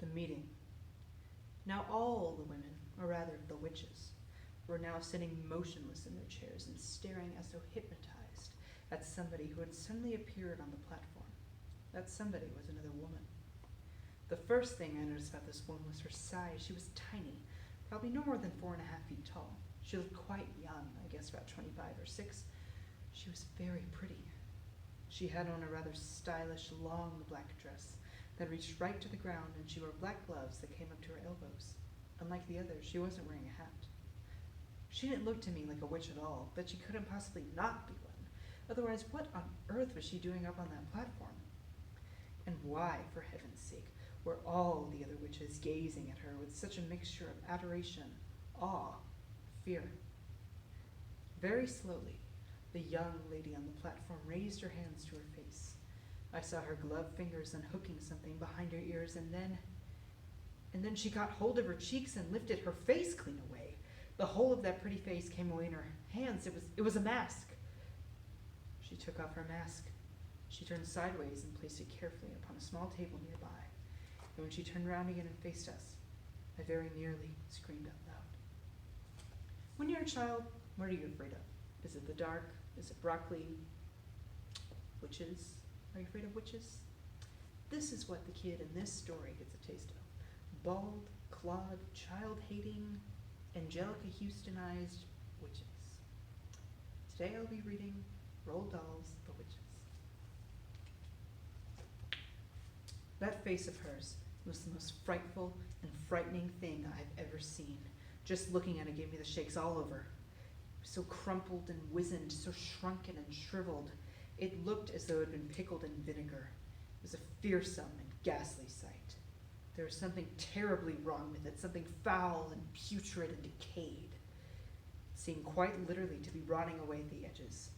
The meeting. Now all the women, or rather the witches, were now sitting motionless in their chairs and staring as though hypnotized at somebody who had suddenly appeared on the platform. That somebody was another woman. The first thing I noticed about this woman was her size. She was tiny, probably no more than 4.5 feet tall. She looked quite young, I guess about 25 or 6. She was very pretty. She had on a rather stylish, long black dress that reached right to the ground, and she wore black gloves that came up to her elbows. Unlike the others, she wasn't wearing a hat. She didn't look to me like a witch at all, but she couldn't possibly not be one. Otherwise, what on earth was she doing up on that platform? And why, for heaven's sake, were all the other witches gazing at her with such a mixture of adoration, awe, fear? Very slowly, the young lady on the platform raised her hands to her face. I saw her gloved fingers unhooking something behind her ears, and then she got hold of her cheeks and lifted her face clean away. The whole of that pretty face came away in her hands. It was a mask. She took off her mask. She turned sideways and placed it carefully upon a small table nearby. And when she turned round again and faced us, I very nearly screamed out loud. When you're a child, what are you afraid of? Is it the dark? Is it broccoli? Witches? Are you afraid of witches? This is what the kid in this story gets a taste of. Bald, clawed, child-hating, Angelica Houstonized witches. Today I'll be reading Roald Dahl's The Witches. That face of hers was the most frightful and frightening thing I've ever seen. Just looking at it gave me the shakes all over. It was so crumpled and wizened, so shrunken and shriveled. It looked as though it had been pickled in vinegar. It was a fearsome and ghastly sight. There was something terribly wrong with it, something foul and putrid and decayed. It seemed quite literally to be rotting away at the edges.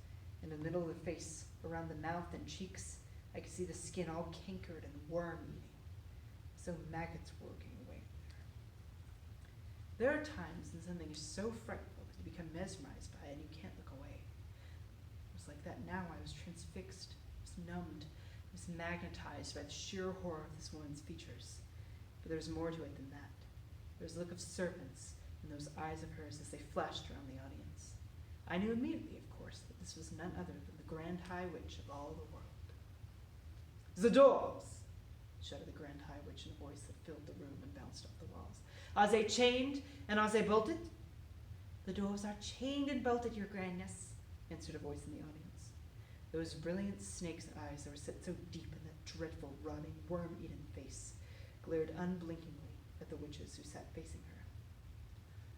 In the middle of the face, around the mouth and cheeks, I could see the skin all cankered and worm-eating, as though maggots were working away there. There are times when something is so frightful that you become mesmerized by it and you can't look away. It was like that now. I was transfixed, I was numbed, I was magnetized by the sheer horror of this woman's features. But there was more to it than that. There was a look of serpents in those eyes of hers as they flashed around the audience. I knew immediately, of course, that this was none other than the Grand High Witch of all the world. "The doors!" shouted the Grand High Witch in a voice that filled the room and bounced off the walls. "Are they chained and are they bolted?" "The doors are chained and bolted, your grandness," answered a voice in the audience. Those brilliant snake's eyes that were set so deep in that dreadful, rotting, worm-eaten face glared unblinkingly at the witches who sat facing her.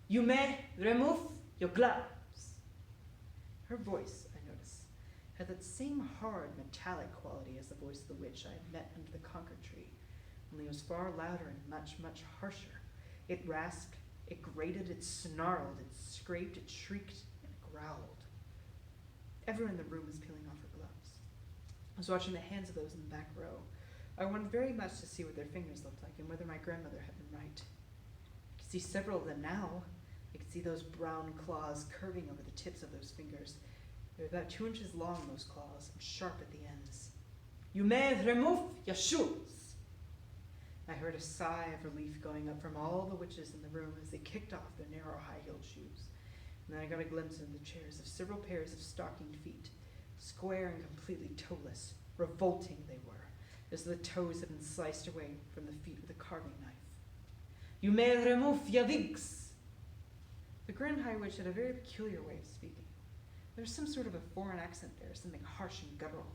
"You may remove your gloves." Her voice, I noticed, had that same hard, metallic quality as the voice of the witch I had met under the concord tree, only it was far louder and much, much harsher. It rasped, it grated, it snarled, it scraped, it shrieked, and it growled. Everyone in the room was peeling off her gloves. I was watching the hands of those in the back row. I wanted very much to see what their fingers looked like and whether my grandmother had been right. I could see several of them now. I could see those brown claws curving over the tips of those fingers. They were about 2 inches long, those claws, and sharp at the ends. "You may remove your shoes." I heard a sigh of relief going up from all the witches in the room as they kicked off their narrow, high-heeled shoes. And then I got a glimpse into the chairs of several pairs of stockinged feet, square and completely toeless. Revolting they were, as the toes had been sliced away from the feet with a carving knife. "You may remove your wigs." The Grand High Witch had a very peculiar way of speaking. There was some sort of a foreign accent there, something harsh and guttural.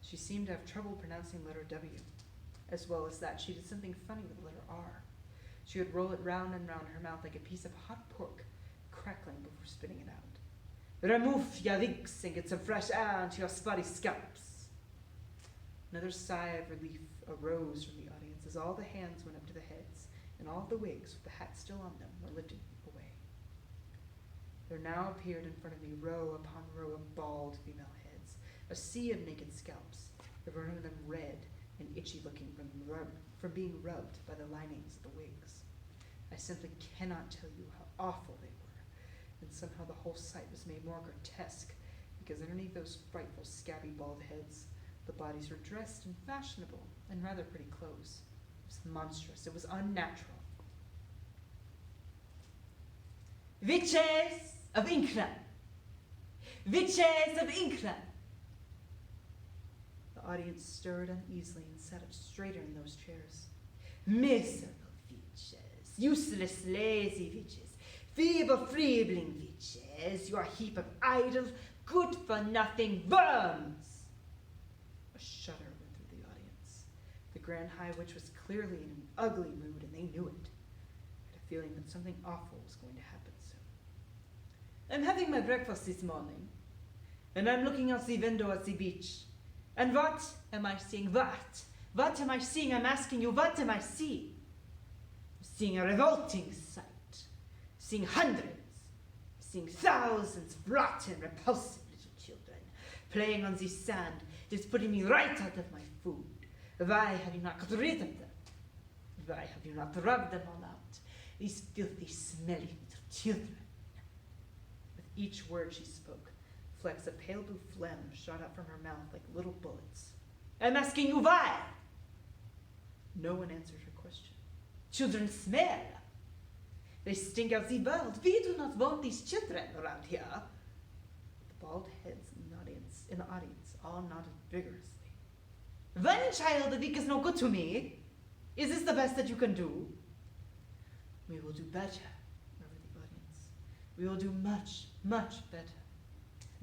She seemed to have trouble pronouncing the letter W. As well as that, she did something funny with the letter R. She would roll it round and round her mouth like a piece of hot pork, crackling before spitting it out. "Remove your wigs and get some fresh air into your spotty scalps." Another sigh of relief arose from the audience as all the hands went up to the heads, and all the wigs, with the hats still on them, were lifted away. There now appeared in front of me row upon row of bald female heads, a sea of naked scalps, every one of them red and itchy-looking from being rubbed by the linings of the wigs. I simply cannot tell you how awful they were, and somehow the whole sight was made more grotesque, because underneath those frightful, scabby, bald heads, the bodies were dressed in fashionable and rather pretty clothes. was monstrous. It was unnatural. Witches of England! Witches of England! The audience stirred uneasily and sat up straighter in those chairs. Miserable witches, useless, lazy witches, feeble, freebling witches, you are a heap of idle, good-for-nothing worms! A shudder went through the audience. The Grand High Witch was clearly in an ugly mood, and they knew it. I had a feeling that something awful was going to happen soon. I'm having my breakfast this morning, and I'm looking out the window at the beach. And what am I seeing? What? What am I seeing? I'm asking you, what am I seeing? I'm seeing a revolting sight. Seeing hundreds, seeing thousands of rotten, repulsive little children playing on the sand. It's putting me right out of my food. Why have you not got rid of them? Why have you not rubbed them all out? These filthy, smelly little children. With each word she spoke, flecks of pale blue phlegm shot up from her mouth like little bullets. I'm asking you why? No one answered her question. Children smell. They stink out the world. We do not want these children around here. The bald heads in the audience all nodded vigorously. One child a week is no good to me. Is this the best that you can do? We will do better, murmured the audience. We will do much, much better.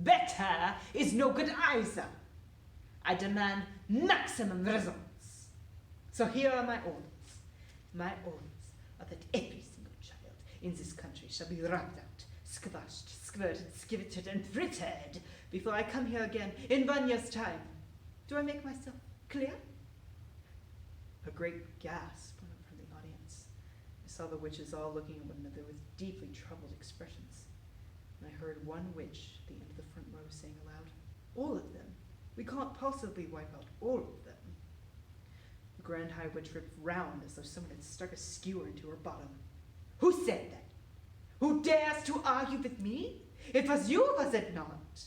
Better is no good either. I demand maximum results. So here are my orders. My orders are that every single child in this country shall be rubbed out, squashed, squirted, skivvited, and frittered before I come here again in 1 year's time. Do I make myself clear? A great gasp went up from the audience. I saw the witches all looking at one another with deeply troubled expressions. And I heard one witch at the end of the front row saying aloud, all of them. We can't possibly wipe out all of them. The Grand High Witch ripped round as though someone had stuck a skewer into her bottom. Who said that? Who dares to argue with me? It was you, was it not?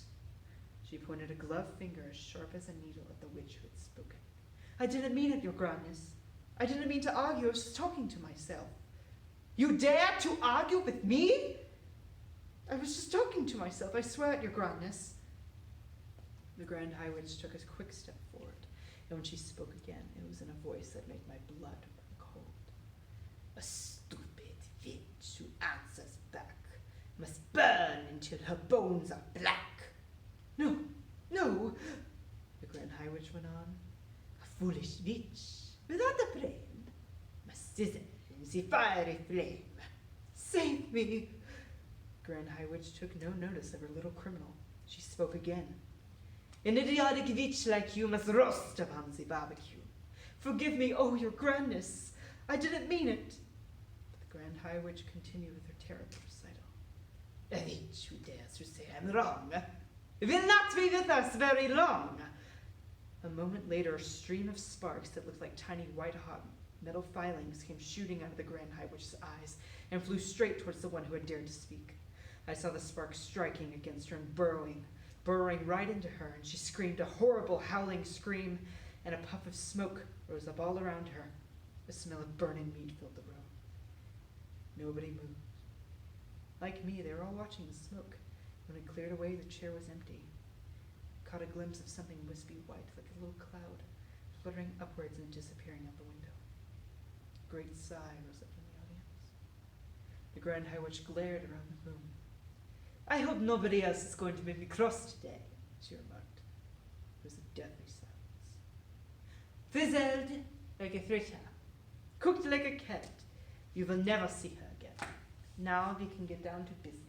She pointed a gloved finger as sharp as a needle at the witch who had spoken. I didn't mean it, your grandness. I didn't mean to argue. I was just talking to myself. You dare to argue with me? I was just talking to myself, I swear it, your grandness. The Grand High Witch took a quick step forward, and when she spoke again, it was in a voice that made my blood run cold. A stupid witch who answers back must burn until her bones are black. No, no, the Grand High Witch went on. A foolish witch without a brain must sizzle in the fiery flame. Save me! Grand High Witch took no notice of her little criminal. She spoke again. An idiotic witch like you must roast upon the barbecue. Forgive me, oh, your grandness. I didn't mean it. But the Grand High Witch continued with her terrible recital. A witch who dares to say I'm wrong will not be with us very long. A moment later, a stream of sparks that looked like tiny white-hot metal filings came shooting out of the Grand High Witch's eyes and flew straight towards the one who had dared to speak. I saw the sparks striking against her and burrowing right into her, and she screamed a horrible howling scream, and a puff of smoke rose up all around her. The smell of burning meat filled the room. Nobody moved. Like me, they were all watching the smoke. When it cleared away, the chair was empty. I caught a glimpse of something wispy white, like a little cloud, fluttering upwards and disappearing out the window. A great sigh rose up from the audience. The Grand High Witch glared around the room. I hope nobody else is going to make me cross today, she remarked. There was a deathly silence. Fizzled like a fritter, cooked like a carrot. You will never see her again. Now we can get down to business.